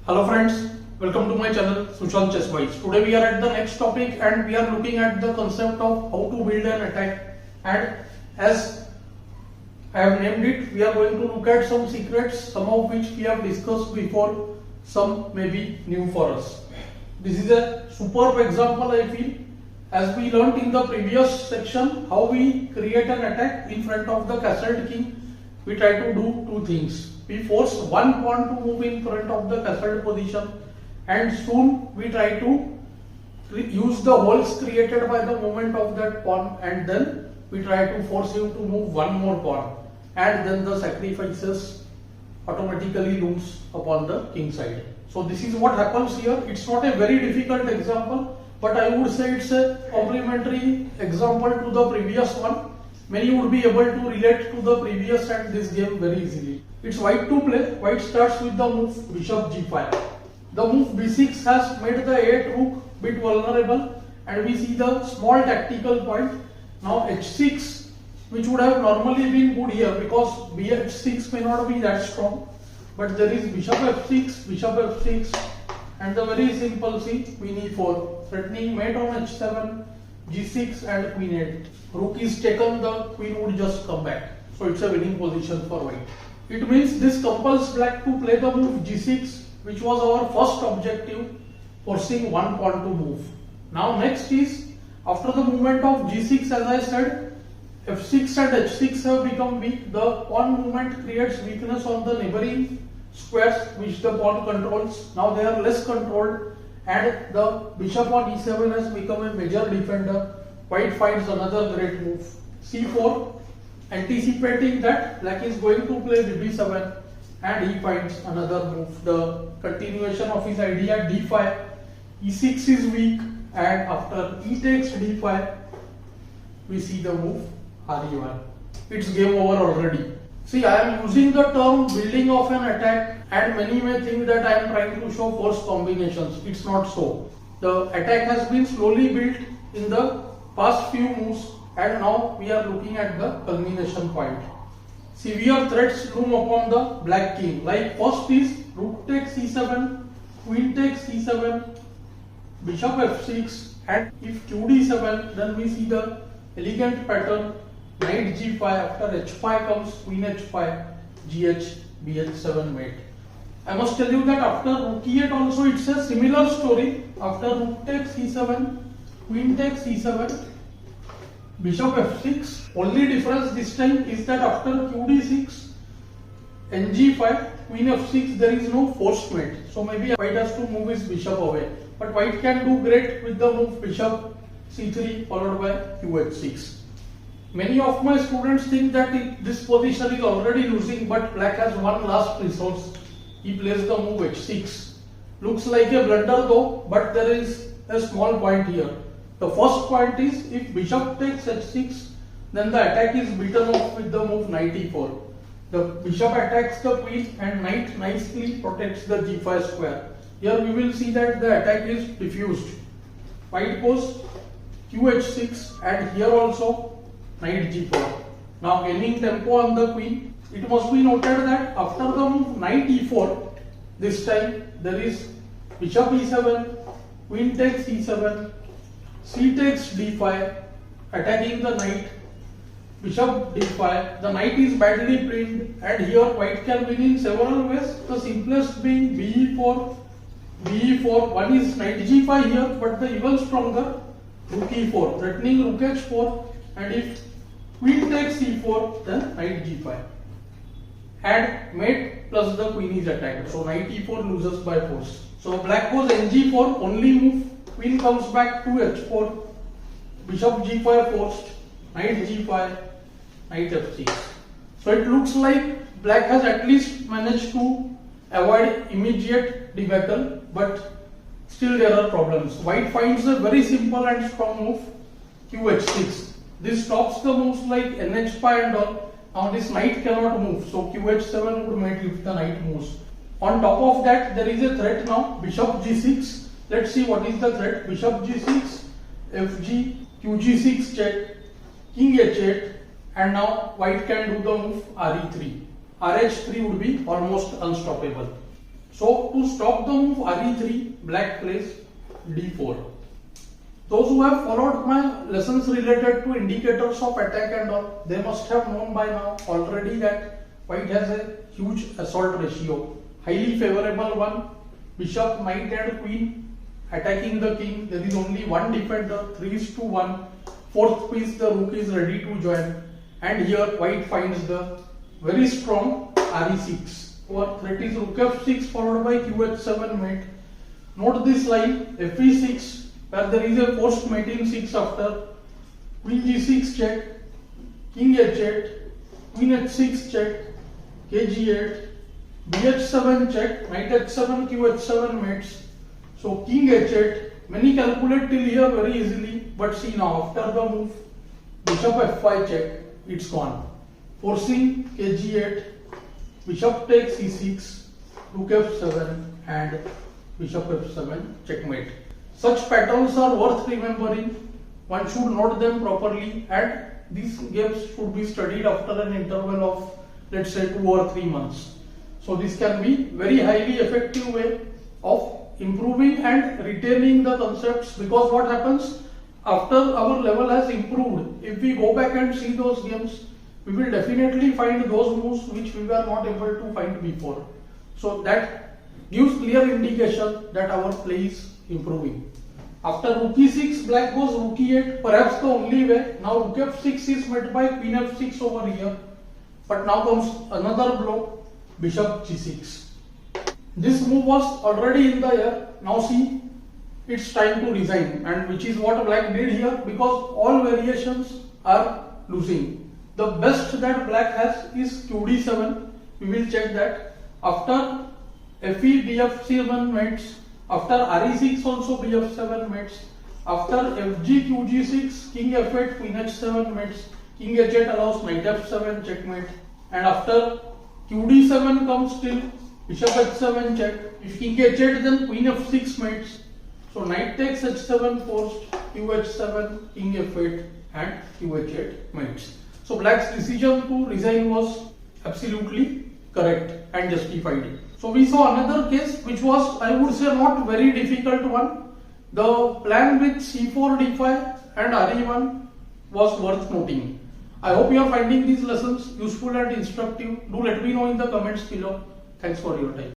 Hello friends, welcome to my channel Sushant Chess Boys. Today we are at the next topic and we are looking at the concept of how to build an attack, and as I have named it, we are going to look at some secrets, some of which we have discussed before, some may be new for us. This is a superb example I feel, as we learnt in the previous section how we create an attack in front of the castled king. We try to do two things. We force one pawn to move in front of the castled position, and soon we try to use the holes created by the movement of that pawn, and then we try to force him to move one more pawn, and then the sacrifices automatically looms upon the king side. So this is what happens here. It's not a very difficult example, but I would say it's a complementary example to the previous one. Many would be able to relate to the previous and this game very easily. It's white to play. White starts with the move bishop g5. The move b6 has made the a8 rook bit vulnerable, and we see the small tactical point. Now h6, which would have normally been good here because bh6 may not be that strong, but there is bishop f6, and the very simple c, queen e4, threatening mate on h7, g6 and queen 8. Rook is taken, the queen would just come back. So it's a winning position for white. It means this compels black to play the move g6, which was our first objective, forcing one pawn to move. Now next is, after the movement of g6, as I said, f6 and h6 have become weak. The pawn movement creates weakness on the neighboring squares which the pawn controls. Now they are less controlled, and the bishop on e7 has become a major defender. White finds another great move, c4, anticipating that black is going to play bb7, and he finds another move, the continuation of his idea, d5. e6 is weak, and after e takes d5, we see the move re1. It's game over already. See, I am using the term building of an attack, and many may think that I am trying to show force combinations. It's not so. The attack has been slowly built in the past few moves, and now we are looking at the culmination point. Severe threats loom upon the black king. Like first is rook takes c7, queen takes c7, bishop f6, and if qd7, then we see the elegant pattern knight g5. After h5 comes queen h5, gh, bh7 mate. I must tell you that after rook e8 also it's a similar story. After rook takes c7, queen takes c7, bishop f6. Only difference this time is that after qd6, ng5, queen f6, there is no forced mate. So maybe white has to move his bishop away. But white can do great with the move bishop c3 followed by qh6. Many of my students think that this position is already losing, but black has one last resource. He plays the move h6. Looks like a blunder though, but there is a small point here. The first point is, if bishop takes h6, then the attack is beaten off with the move knight e4. The bishop attacks the queen, and knight nicely protects the g5 square. Here we will see that the attack is diffused. White goes qh6, and here also knight g4. Now gaining tempo on the queen. It must be noted that after the move knight e4, this time there is bishop e7, queen takes e7, c takes d5, attacking the knight, bishop d5. The knight is badly pinned, and here white can win in several ways. The simplest being be4, be4. One is knight g5 here, but the even stronger rook e4, threatening rook h4, and if queen takes e4, then knight g5. And mate plus the queen is attacked. So knight e4 loses by force. So black goes ng4, only move. Queen comes back to h4, bishop g5 forced, knight g5, knight f6. So it looks like black has at least managed to avoid immediate debacle, but still there are problems. White finds a very simple and strong move, qh6. This stops the moves like nh5 and all. Now this knight cannot move, so qh7 would mate if the knight moves. On top of that, there is a threat now, bishop g6. Let's see what is the threat. Bishop g6, fg, qg6 check, king h8, and now white can do the move re3. rh3 would be almost unstoppable. So to stop the move re3, black plays d4. Those who have followed my lessons related to indicators of attack and all, they must have known by now already that white has a huge assault ratio, highly favorable one. Bishop, knight and queen attacking the king. There is only one defender, 3:1. Fourth piece, the rook is ready to join. And here white finds the very strong re6. Our threat is rook f6 followed by qh7 mate. Note this line fe6 where there is a forced mate in 6 after. Queen g6 check, king h8, queen h6 check, kg8, bh7 check, knight h7, qh7 mates. So king h8, many calculate till here very easily, but see now after the move, bishop f5 check, it's gone. Forcing kg8, bishop takes e6, rook f7 and bishop f7 checkmate. Such patterns are worth remembering. One should note them properly, and these games should be studied after an interval of, let's say, 2 or 3 months. So this can be very highly effective way of improving and retaining the concepts, because what happens after our level has improved, if we go back and see those games, we will definitely find those moves which we were not able to find before. So that gives clear indication that our play is improving. After rook e6, black goes rook e8, perhaps the only way. Now rook f6 is met by queen f6 over here. But now comes another blow, bishop g6. This move was already in the air. Now see, it's time to resign, and which is what black did here, because all variations are losing. The best that black has is qd7. We will check that. After fe bf7 mates, after re6 also bf7 mates, after fg qg6, king f8, queen h7 mates, king h8 allows knight f7 checkmate, and after qd7 comes still bishop h7 check. If king h8 then queen f6 mates. So knight takes h7 forced, qh7, king f8 and qh8 mates. So black's decision to resign was absolutely correct and justified. So we saw another case which was, I would say, not very difficult one. The plan with c4, d5 and re1 was worth noting. I hope you are finding these lessons useful and instructive. Do let me know in the comments below. Thanks for your time.